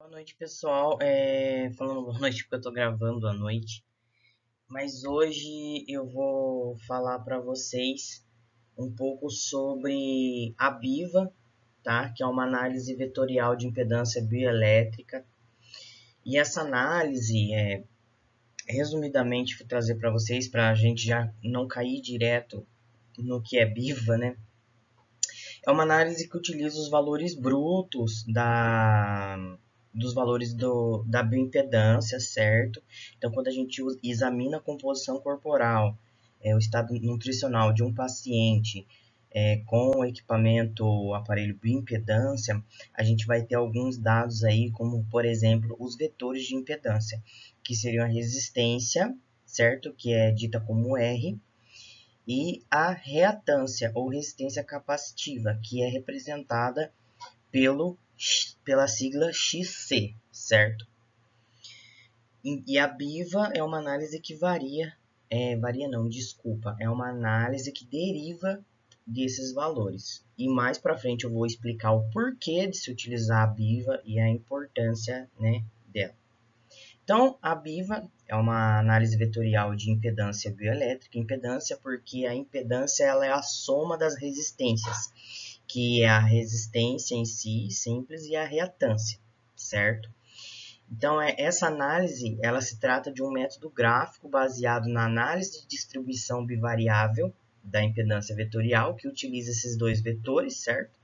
Boa noite, pessoal. Falando boa noite porque eu tô gravando à noite, mas hoje eu vou falar para vocês um pouco sobre a BIVA, tá? Que é uma análise vetorial de impedância bioelétrica. E essa análise, resumidamente, vou trazer para vocês, para a gente já não cair direto no que é BIVA, né? É uma análise que utiliza os valores brutos dos valores da bioimpedância, certo? Então, quando a gente examina a composição corporal, o estado nutricional de um paciente com o equipamento, o aparelho bioimpedância, a gente vai ter alguns dados aí, como, por exemplo, os vetores de impedância, que seriam a resistência, certo? Que é dita como R, e a reatância ou resistência capacitiva, que é representada pela sigla XC, certo? E a BIVA é uma análise que é uma análise que deriva desses valores. E mais para frente eu vou explicar o porquê de se utilizar a BIVA e a importância, né, dela. Então, a BIVA é uma análise vetorial de impedância bioelétrica. Impedância porque a impedância ela é a soma das resistências, que é a resistência em si, simples, e a reatância, certo? Então, essa análise ela se trata de um método gráfico baseado na análise de distribuição bivariável da impedância vetorial, que utiliza esses dois vetores, certo?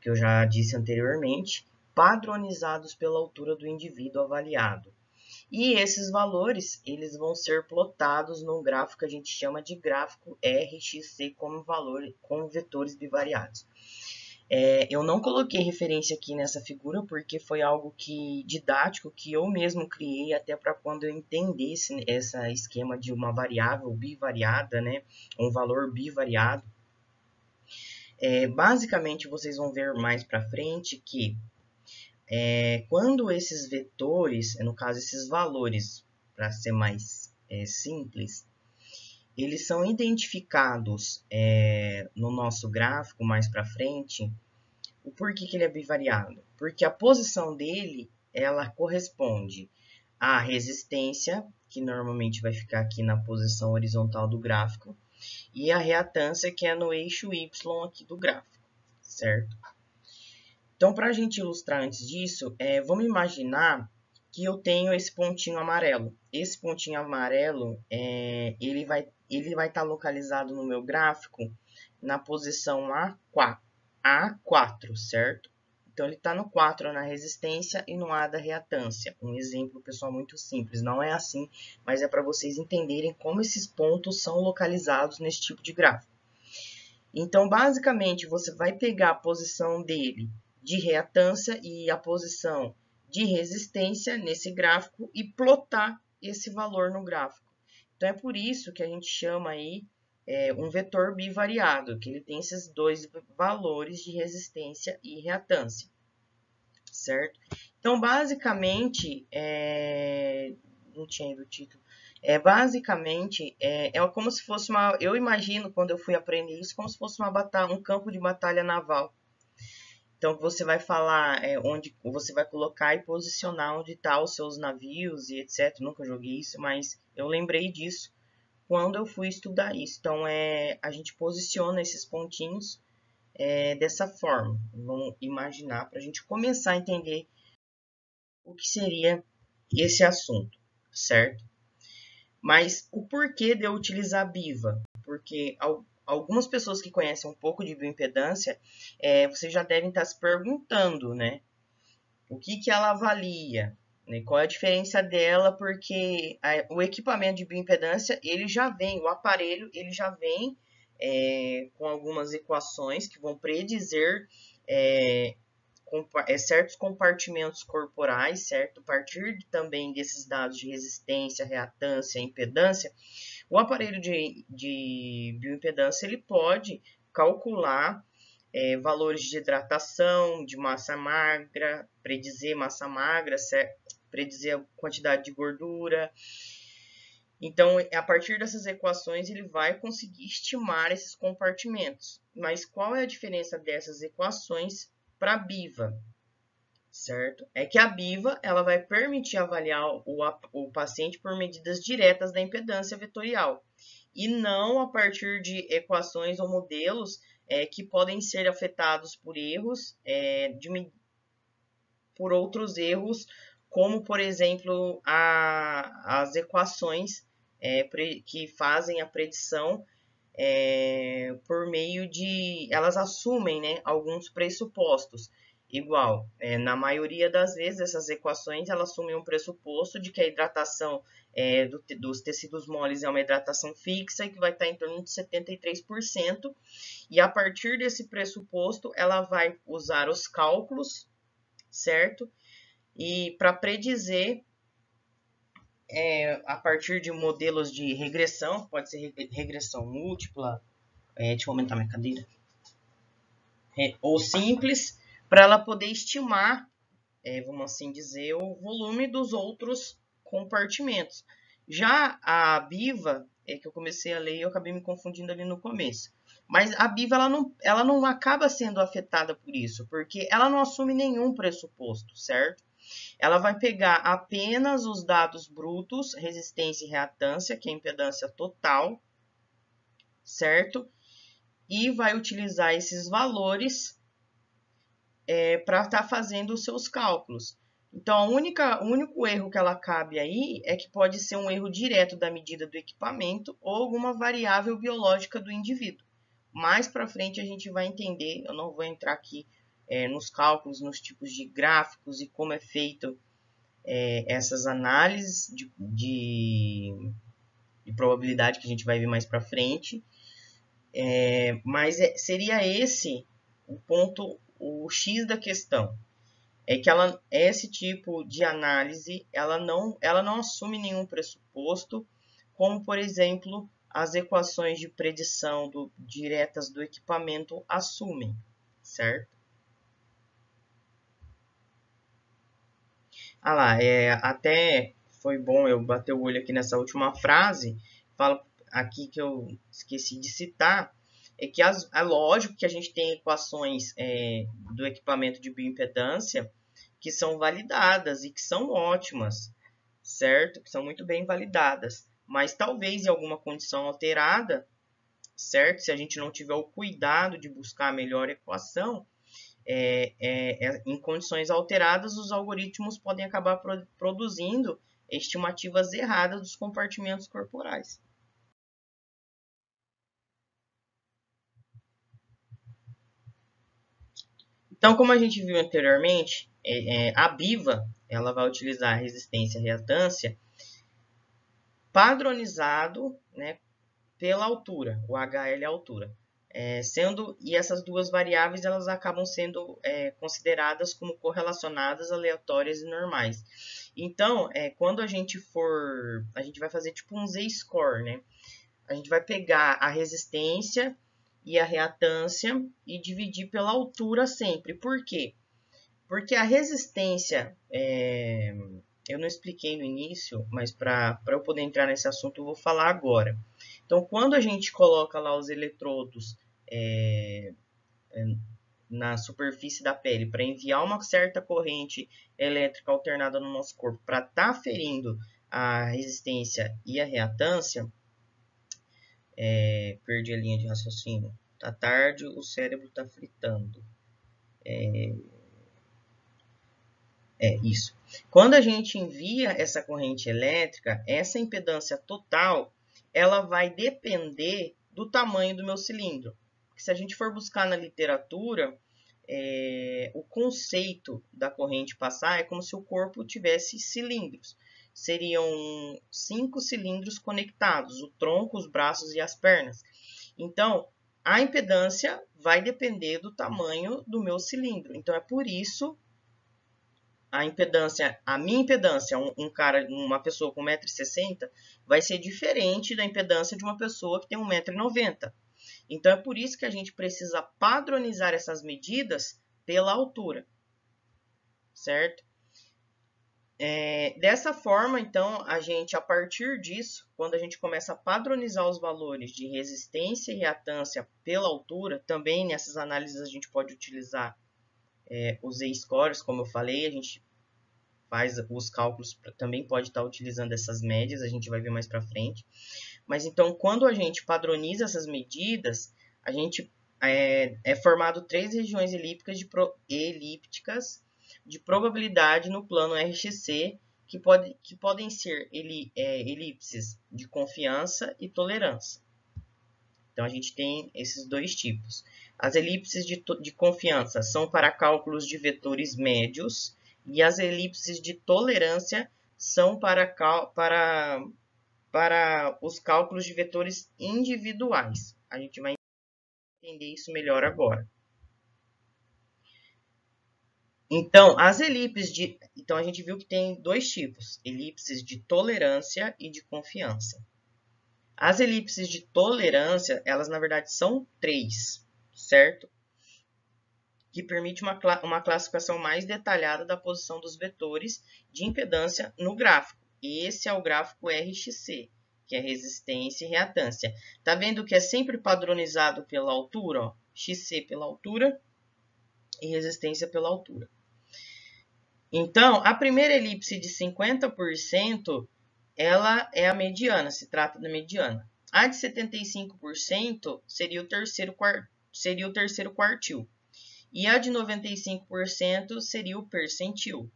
Que eu já disse anteriormente, padronizados pela altura do indivíduo avaliado. E esses valores eles vão ser plotados num gráfico que a gente chama de gráfico RXC como vetores bivariados. Eu não coloquei referência aqui nessa figura porque foi algo didático que eu mesmo criei até para quando eu entendesse esse esquema de uma variável bivariada, né, um valor bivariado. Basicamente vocês vão ver mais para frente que quando esses vetores, no caso esses valores, para ser mais simples, eles são identificados no nosso gráfico mais para frente. O porquê que ele é bivariado? Porque a posição dele ela corresponde à resistência, que normalmente vai ficar aqui na posição horizontal do gráfico, e a reatância, que é no eixo Y aqui do gráfico, certo? Então, para a gente ilustrar antes disso, vamos imaginar que eu tenho esse pontinho amarelo. Esse pontinho amarelo, ele vai estar localizado no meu gráfico na posição A4, certo? Então, ele está no 4 na resistência e no A da reatância. Um exemplo, pessoal, muito simples. Não é assim, mas é para vocês entenderem como esses pontos são localizados nesse tipo de gráfico. Então, basicamente, você vai pegar a posição dele de reatância e a posição de resistência nesse gráfico e plotar esse valor no gráfico. Então, é por isso que a gente chama aí um vetor bivariado, que ele tem esses dois valores de resistência e reatância, certo? Então, basicamente, não tinha ido o título. Basicamente, como se fosse uma... Eu imagino, quando eu fui aprender isso, como se fosse um campo de batalha naval. Então, você vai falar onde você vai colocar e posicionar onde estão os seus navios e etc. Nunca joguei isso, mas eu lembrei disso quando eu fui estudar isso. Então, a gente posiciona esses pontinhos dessa forma. Vamos imaginar para a gente começar a entender o que seria esse assunto, certo? Mas o porquê de eu utilizar a BIVA? Porque algumas pessoas que conhecem um pouco de bioimpedância, vocês já devem estar se perguntando, né? O que ela avalia? Né? Qual é a diferença dela? Porque o equipamento de bioimpedância, o aparelho, ele já vem com algumas equações que vão predizer certos compartimentos corporais, certo? A partir também desses dados de resistência, reatância, impedância, o aparelho de bioimpedância ele pode calcular valores de hidratação, de massa magra, predizer massa magra, predizer a quantidade de gordura. Então, a partir dessas equações, ele vai conseguir estimar esses compartimentos. Mas qual é a diferença dessas equações para a BIVA? certo? É que a BIVA ela vai permitir avaliar o paciente por medidas diretas da impedância vetorial e não a partir de equações ou modelos que podem ser afetados por erros, por outros erros, como, por exemplo, as equações que fazem a predição por meio de... Elas assumem, né, alguns pressupostos. Igual, na maioria das vezes, essas equações elas assumem um pressuposto de que a hidratação dos tecidos moles é uma hidratação fixa e que vai estar em torno de 73%. E a partir desse pressuposto, ela vai usar os cálculos, certo? E para predizer, a partir de modelos de regressão, pode ser regressão múltipla, deixa eu aumentar minha cadeira, ou simples, para ela poder estimar, vamos assim dizer, o volume dos outros compartimentos. Já a BIVA, que eu comecei a ler e eu acabei me confundindo ali no começo. Mas a BIVA ela não acaba sendo afetada por isso, porque ela não assume nenhum pressuposto, certo? Ela vai pegar apenas os dados brutos, resistência e reatância, que é a impedância total, certo? E vai utilizar esses valores para estar fazendo os seus cálculos. Então, o único erro que ela cabe aí é que pode ser um erro direto da medida do equipamento ou alguma variável biológica do indivíduo. Mais para frente a gente vai entender, eu não vou entrar aqui nos cálculos, nos tipos de gráficos e como é feito essas análises de probabilidade que a gente vai ver mais para frente. Mas seria esse o ponto, o X da questão. É que esse tipo de análise ela não assume nenhum pressuposto, como, por exemplo, as equações de predição diretas do equipamento assumem, certo? Ah lá, até foi bom eu bater o olho aqui nessa última frase. Falo aqui que eu esqueci de citar, é que é lógico que a gente tem equações do equipamento de bioimpedância que são validadas e que são ótimas, certo? Que são muito bem validadas. Mas talvez em alguma condição alterada, certo? Se a gente não tiver o cuidado de buscar a melhor equação, em condições alteradas, os algoritmos podem acabar produzindo estimativas erradas dos compartimentos corporais. Então, como a gente viu anteriormente, a BIVA ela vai utilizar a resistência e reatância padronizado, né, pela altura, o HL é a altura. E essas duas variáveis elas acabam sendo consideradas como correlacionadas, aleatórias e normais. Então, quando a gente vai fazer tipo um Z-score, né? A gente vai pegar a resistência e a reatância e dividir pela altura sempre. Por quê? Porque a resistência, eu não expliquei no início, mas para eu poder entrar nesse assunto eu vou falar agora. Então, quando a gente coloca lá os eletrodos na superfície da pele para enviar uma certa corrente elétrica alternada no nosso corpo para estar ferindo a resistência e a reatância, perdi a linha de raciocínio. Tá tarde, o cérebro tá fritando. Isso. Quando a gente envia essa corrente elétrica, essa impedância total, ela vai depender do tamanho do meu cilindro. Porque se a gente for buscar na literatura, o conceito da corrente passar é como se o corpo tivesse cilindros. Seriam 5 cilindros conectados, o tronco, os braços e as pernas. Então, a impedância vai depender do tamanho do meu cilindro. Então, é por isso a minha impedância, uma pessoa com 1,60 m, vai ser diferente da impedância de uma pessoa que tem 1,90 m. Então, é por isso que a gente precisa padronizar essas medidas pela altura, certo? Dessa forma, então, a partir disso, quando a gente começa a padronizar os valores de resistência e reatância pela altura, também nessas análises a gente pode utilizar os Z-scores, como eu falei, a gente faz os cálculos, também pode estar utilizando essas médias, a gente vai ver mais para frente. Mas então, quando a gente padroniza essas medidas, a gente é formado 3 regiões elípticas de probabilidade no plano RXC, que podem ser elipses de confiança e tolerância. Então, a gente tem esses dois tipos. As elipses de confiança são para cálculos de vetores médios, e as elipses de tolerância são para os cálculos de vetores individuais. A gente vai entender isso melhor agora. Então, então a gente viu que tem dois tipos, elipses de tolerância e de confiança. As elipses de tolerância, elas na verdade são 3, certo? Que permite uma classificação mais detalhada da posição dos vetores de impedância no gráfico. Esse é o gráfico RXC, que é resistência e reatância. Tá vendo que é sempre padronizado pela altura? Ó? XC pela altura e resistência pela altura. Então, a primeira elipse de 50%, ela é a mediana, se trata da mediana. A de 75% seria o terceiro quartil. E a de 95% seria o percentil.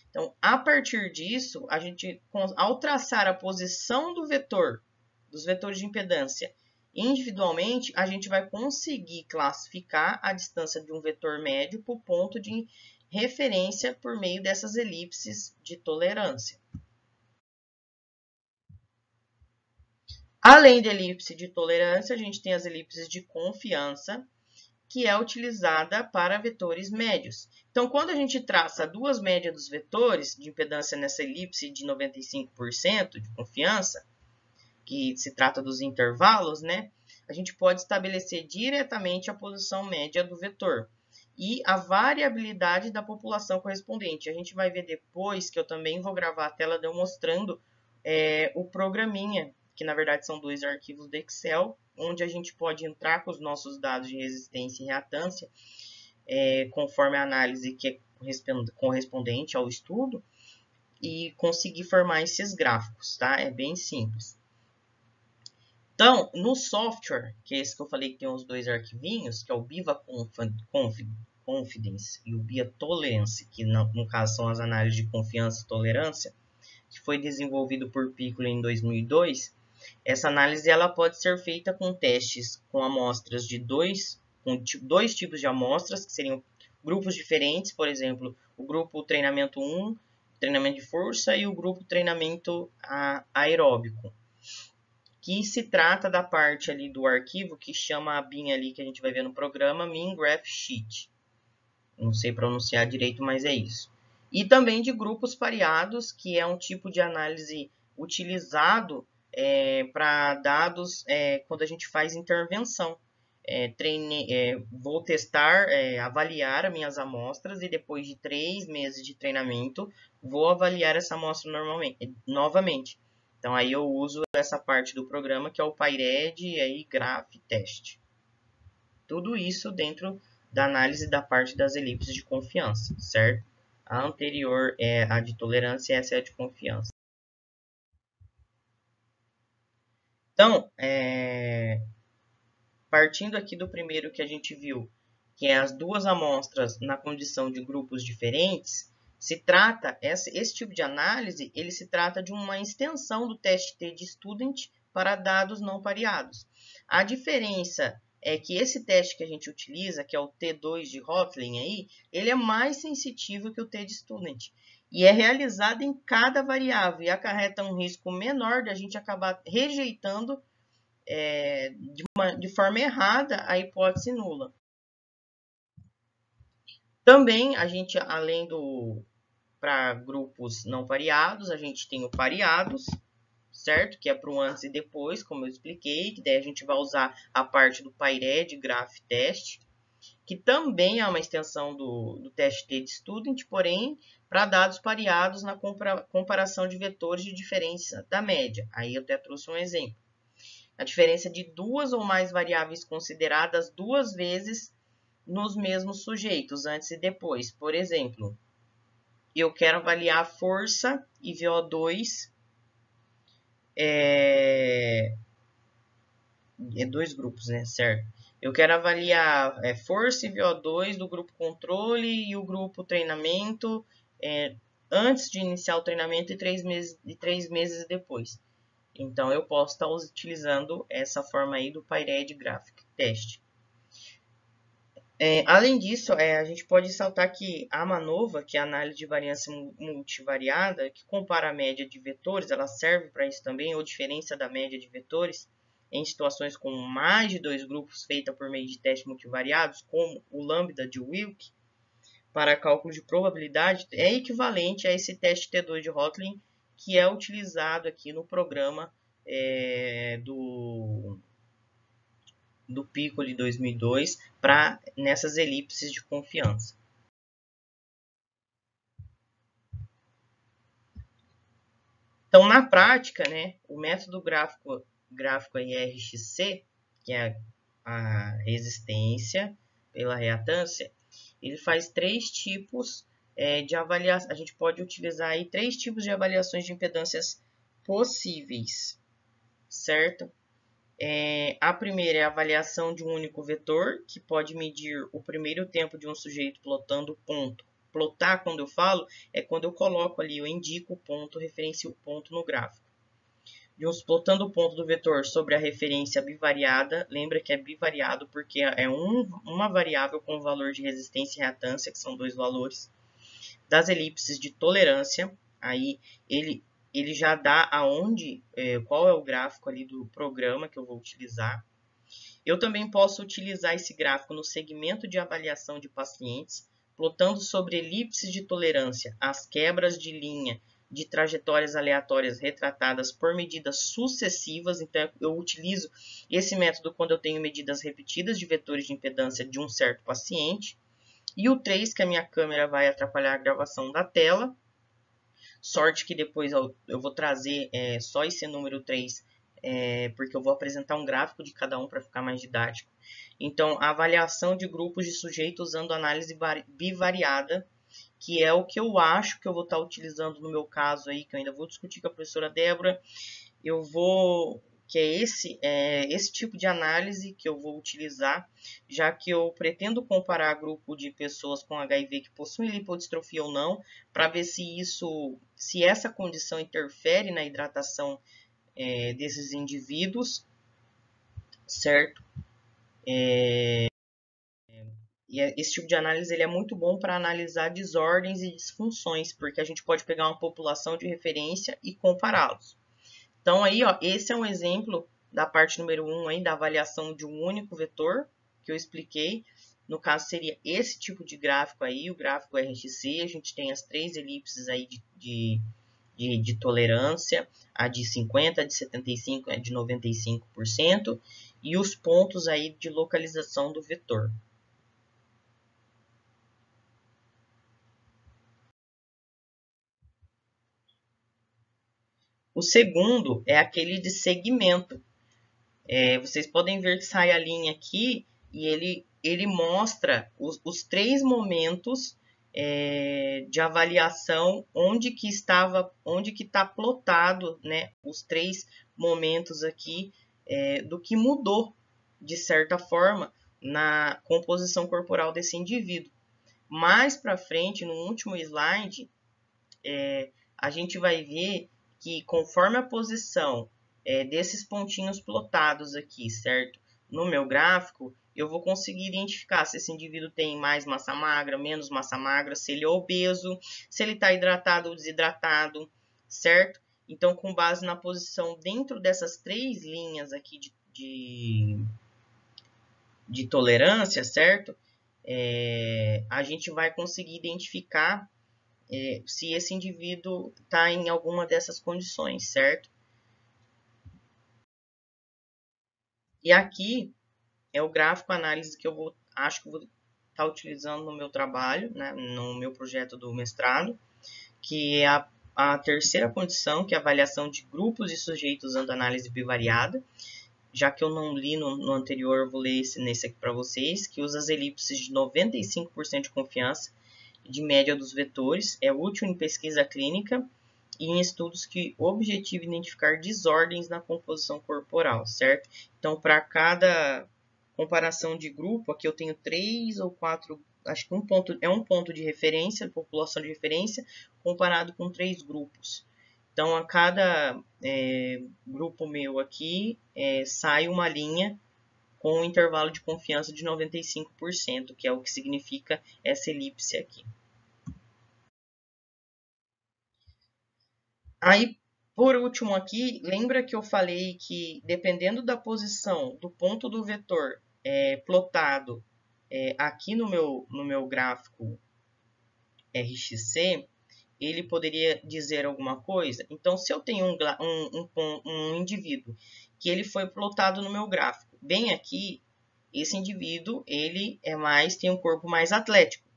Então, a partir disso, a gente, ao traçar a posição dos vetores de impedância individualmente, a gente vai conseguir classificar a distância de um vetor médio para o ponto de referência por meio dessas elipses de tolerância. Além da elipse de tolerância, a gente tem as elipses de confiança, que é utilizada para vetores médios. Então, quando a gente traça duas médias dos vetores de impedância nessa elipse de 95% de confiança, que se trata dos intervalos, né? A gente pode estabelecer diretamente a posição média do vetor e a variabilidade da população correspondente. A gente vai ver depois, que eu também vou gravar a tela mostrando o programinha, que na verdade são 2 arquivos do Excel, onde a gente pode entrar com os nossos dados de resistência e reatância, conforme a análise que é correspondente ao estudo, e conseguir formar esses gráficos, tá? É bem simples. Então, no software, que é esse que eu falei que tem os dois arquivinhos, que é o Biva Confidence e o Bia Tolerance, que no caso são as análises de confiança e tolerância, que foi desenvolvido por Piccolo em 2002, essa análise ela pode ser feita com testes com amostras de dois tipos de amostras, que seriam grupos diferentes, por exemplo, o grupo treinamento 1, treinamento de força, e o grupo treinamento aeróbico, que se trata da parte ali do arquivo que chama a BIM ali, que a gente vai ver no programa, Mean Graph Sheet. Não sei pronunciar direito, mas é isso. E também de grupos pareados, que é um tipo de análise utilizado para dados quando a gente faz intervenção. Vou testar, avaliar as minhas amostras e depois de 3 meses de treinamento, vou avaliar essa amostra novamente. Então, aí eu uso essa parte do programa, que é o PyRed e aí Graph Test. Tudo isso dentro da análise da parte das elipses de confiança, certo? A anterior é a de tolerância e essa é a de confiança. Então, partindo aqui do primeiro que a gente viu, que é as duas amostras na condição de grupos diferentes, se trata, esse tipo de análise, ele se trata de uma extensão do teste T de Student para dados não pareados. A diferença é que esse teste que a gente utiliza, que é o T2 de Hotley, aí, ele é mais sensitivo que o T de Student. E é realizado em cada variável e acarreta um risco menor de a gente acabar rejeitando de forma errada a hipótese nula. Também, a gente, além para grupos não pareados, a gente tem o pareados, certo? Que é para o antes e depois, como eu expliquei, que daí a gente vai usar a parte do PyRed Graph Test, que também é uma extensão do teste T de Student, porém, para dados pareados na comparação de vetores de diferença da média. Aí eu até trouxe um exemplo. A diferença de duas ou mais variáveis consideradas duas vezes nos mesmos sujeitos, antes e depois. Por exemplo, eu quero avaliar força e VO2, dois grupos, né, certo? Eu quero avaliar força e VO2 do grupo controle e o grupo treinamento antes de iniciar o treinamento e 3 meses depois. Então, eu posso estar utilizando essa forma aí do Pyred Graphic Test. Além disso, a gente pode saltar aqui a AMANOVA, que é a análise de variância multivariada, que compara a média de vetores, ela serve para isso também, ou diferença da média de vetores, em situações com mais de 2 grupos feita por meio de testes multivariados, como o lambda de Wilk, para cálculo de probabilidade, é equivalente a esse teste T2 de Hotelling, que é utilizado aqui no programa do Piccoli 2002 para nessas elipses de confiança. Então, na prática, né, o método gráfico IRXC, que é a resistência pela reatância, ele faz 3 tipos de avaliação. A gente pode utilizar aí 3 tipos de avaliações de impedâncias possíveis, certo? A primeira é a avaliação de um único vetor, que pode medir o primeiro tempo de um sujeito plotando o ponto. Plotar, quando eu falo, é quando eu coloco ali, eu indico o ponto, referencio o ponto no gráfico. Plotando o ponto do vetor sobre a referência bivariada, lembra que é bivariado porque é uma variável com valor de resistência e reatância, que são 2 valores. Das elipses de tolerância, aí ele já dá qual é o gráfico ali do programa que eu vou utilizar. Eu também posso utilizar esse gráfico no segmento de avaliação de pacientes, plotando sobre elipses de tolerância as quebras de linha de trajetórias aleatórias retratadas por medidas sucessivas. Então, eu utilizo esse método quando eu tenho medidas repetidas de vetores de impedância de um certo paciente. E o 3, que a minha câmera vai atrapalhar a gravação da tela. Sorte que depois eu vou trazer só esse número 3, porque eu vou apresentar um gráfico de cada um para ficar mais didático. Então, a avaliação de grupos de sujeitos usando análise bivariada, que é o que eu acho que eu vou estar utilizando no meu caso aí, que eu ainda vou discutir com a professora Débora. Que é esse tipo de análise que eu vou utilizar, já que eu pretendo comparar grupo de pessoas com HIV que possuem lipodistrofia ou não, para ver se essa condição interfere na hidratação desses indivíduos, certo? E esse tipo de análise ele é muito bom para analisar desordens e disfunções, porque a gente pode pegar uma população de referência e compará-los. Então, aí, esse é um exemplo da parte número 1 aí, da avaliação de um único vetor, que eu expliquei. No caso, seria esse tipo de gráfico aí, o gráfico RXC. A gente tem as 3 elipses aí de tolerância, a de 50%, a de 75%, a de 95%, e os pontos aí de localização do vetor. O segundo é aquele de segmento. Vocês podem ver que sai a linha aqui e ele mostra os 3 momentos de avaliação onde que está plotado, né, os 3 momentos aqui do que mudou de certa forma na composição corporal desse indivíduo. Mais para frente, no último slide, a gente vai ver que conforme a posição desses pontinhos plotados aqui, certo? No meu gráfico, eu vou conseguir identificar se esse indivíduo tem mais massa magra, menos massa magra, se ele é obeso, se ele está hidratado ou desidratado, certo? Então, com base na posição dentro dessas 3 linhas aqui de tolerância, certo? A gente vai conseguir identificar se esse indivíduo está em alguma dessas condições, certo? E aqui é o gráfico análise que acho que vou estar utilizando no meu trabalho, né, no meu projeto do mestrado, que é a terceira condição, que é a avaliação de grupos de sujeitos usando análise bivariada. já que eu não li no anterior, eu vou ler nesse aqui para vocês, que usa as elipses de 95% de confiança de média dos vetores, é útil em pesquisa clínica e em estudos que objetivam identificar desordens na composição corporal, certo? Então, para cada comparação de grupo, aqui eu tenho 3 ou 4, acho que um ponto de referência, população de referência, comparado com 3 grupos. Então, a cada grupo meu aqui, sai uma linha com um intervalo de confiança de 95%, que é o que significa essa elipse aqui. Aí, por último aqui, lembra que eu falei que dependendo da posição do ponto do vetor plotado aqui no meu gráfico RxC, ele poderia dizer alguma coisa. Então, se eu tenho um indivíduo que ele foi plotado no meu gráfico, bem aqui, esse indivíduo ele tem um corpo mais atlético,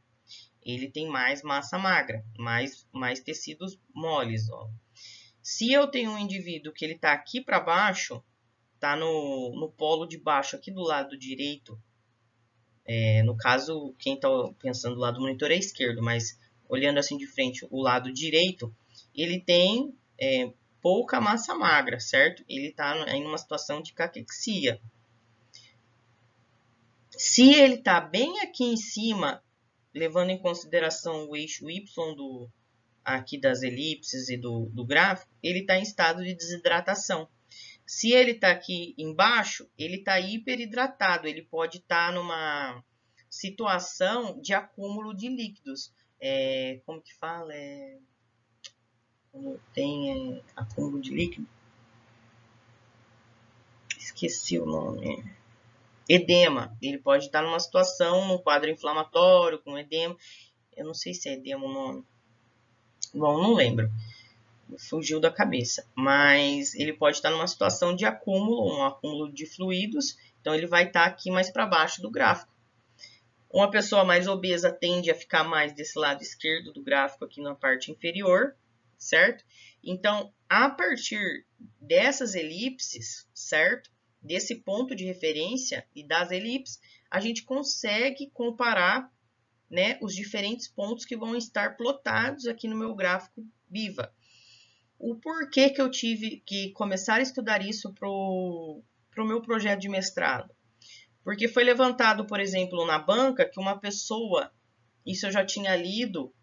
ele tem mais massa magra, mais tecidos moles, ó. Se eu tenho um indivíduo que ele está aqui para baixo, está no polo de baixo, aqui do lado direito, no caso, quem está pensando do lado do monitor é esquerdo, mas olhando assim de frente, o lado direito, ele tem pouca massa magra, certo? Ele está em uma situação de caquexia. Se ele está bem aqui em cima, levando em consideração o eixo Y aqui das elipses e do gráfico, ele está em estado de desidratação. Se ele está aqui embaixo, ele está hiperidratado, ele pode estar numa situação de acúmulo de líquidos. Como que fala? Quando tem acúmulo de líquido? Esqueci o nome. Edema. Ele pode estar numa situação, num quadro inflamatório, com edema. Eu não sei se é edema o nome. Bom, não lembro. Fugiu da cabeça, mas ele pode estar numa situação de acúmulo, um acúmulo de fluidos, então ele vai estar aqui mais para baixo do gráfico. Uma pessoa mais obesa tende a ficar mais desse lado esquerdo do gráfico, aqui na parte inferior, certo? Então, a partir dessas elipses, certo? Desse ponto de referência e das elipses, a gente consegue comparar, né, os diferentes pontos que vão estar plotados aqui no meu gráfico BIVA. O porquê que eu tive que começar a estudar isso para o meu projeto de mestrado? Porque foi levantado, por exemplo, na banca, que uma pessoa, isso eu já tinha lido,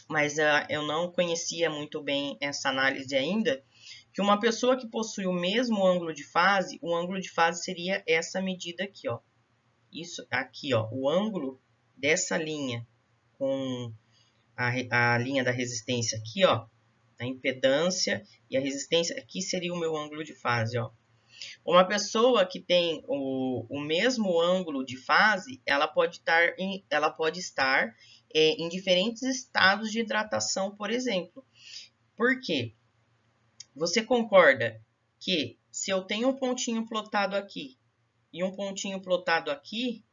mas eu não conhecia muito bem essa análise ainda, que uma pessoa que possui o mesmo ângulo de fase, o ângulo de fase seria essa medida aqui, ó. Isso aqui, ó, o ângulo dessa linha com a linha da resistência aqui, ó, a impedância e a resistência, aqui seria o meu ângulo de fase, ó. Uma pessoa que tem o mesmo ângulo de fase, ela pode estar em diferentes estados de hidratação, por exemplo. Por quê? Você concorda que se eu tenho um pontinho plotado aqui e um pontinho plotado aqui,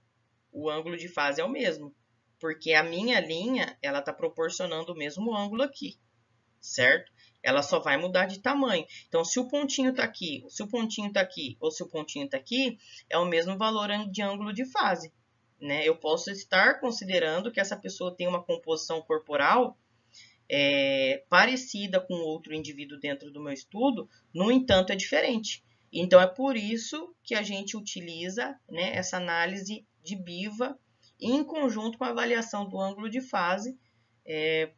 o ângulo de fase é o mesmo, porque a minha linha ela está proporcionando o mesmo ângulo aqui, certo? Ela só vai mudar de tamanho. Então, se o pontinho está aqui, se o pontinho está aqui, ou se o pontinho está aqui, é o mesmo valor de ângulo de fase, né? Eu posso estar considerando que essa pessoa tem uma composição corporal parecida com outro indivíduo dentro do meu estudo, no entanto, é diferente. Então, é por isso que a gente utiliza, né, essa análise de BIVA em conjunto com a avaliação do ângulo de fase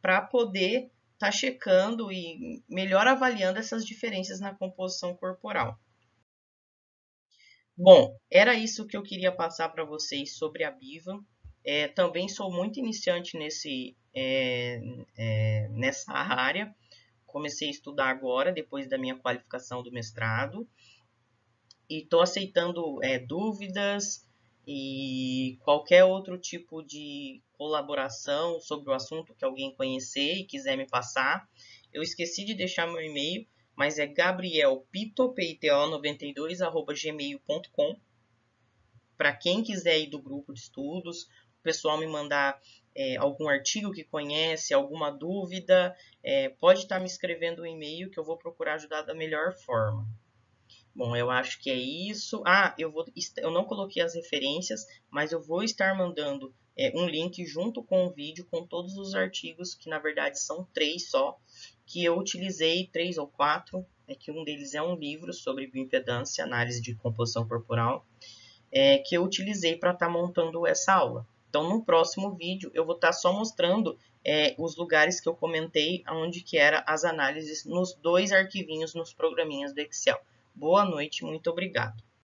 para poder estar checando e melhor avaliando essas diferenças na composição corporal. Bom, era isso que eu queria passar para vocês sobre a BIVA. Também sou muito iniciante nessa área. Comecei a estudar agora, depois da minha qualificação do mestrado. E estou aceitando dúvidas e qualquer outro tipo de colaboração sobre o assunto que alguém conhecer e quiser me passar. Eu esqueci de deixar meu e-mail, mas é gabrielpito92@gmail.com. Para quem quiser ir do grupo de estudos, o pessoal me mandar algum artigo que conhece, alguma dúvida, pode estar me escrevendo um e-mail que eu vou procurar ajudar da melhor forma. Bom, eu acho que é isso. Eu não coloquei as referências, mas eu vou estar mandando um link junto com o vídeo com todos os artigos, que na verdade são 3 só, que eu utilizei, 3 ou 4, que um deles é um livro sobre bioimpedância, análise de composição corporal, que eu utilizei para estar montando essa aula. Então, no próximo vídeo, eu vou estar só mostrando os lugares que eu comentei, onde que era as análises nos 2 arquivinhos, nos programinhas do Excel. Boa noite, muito obrigado.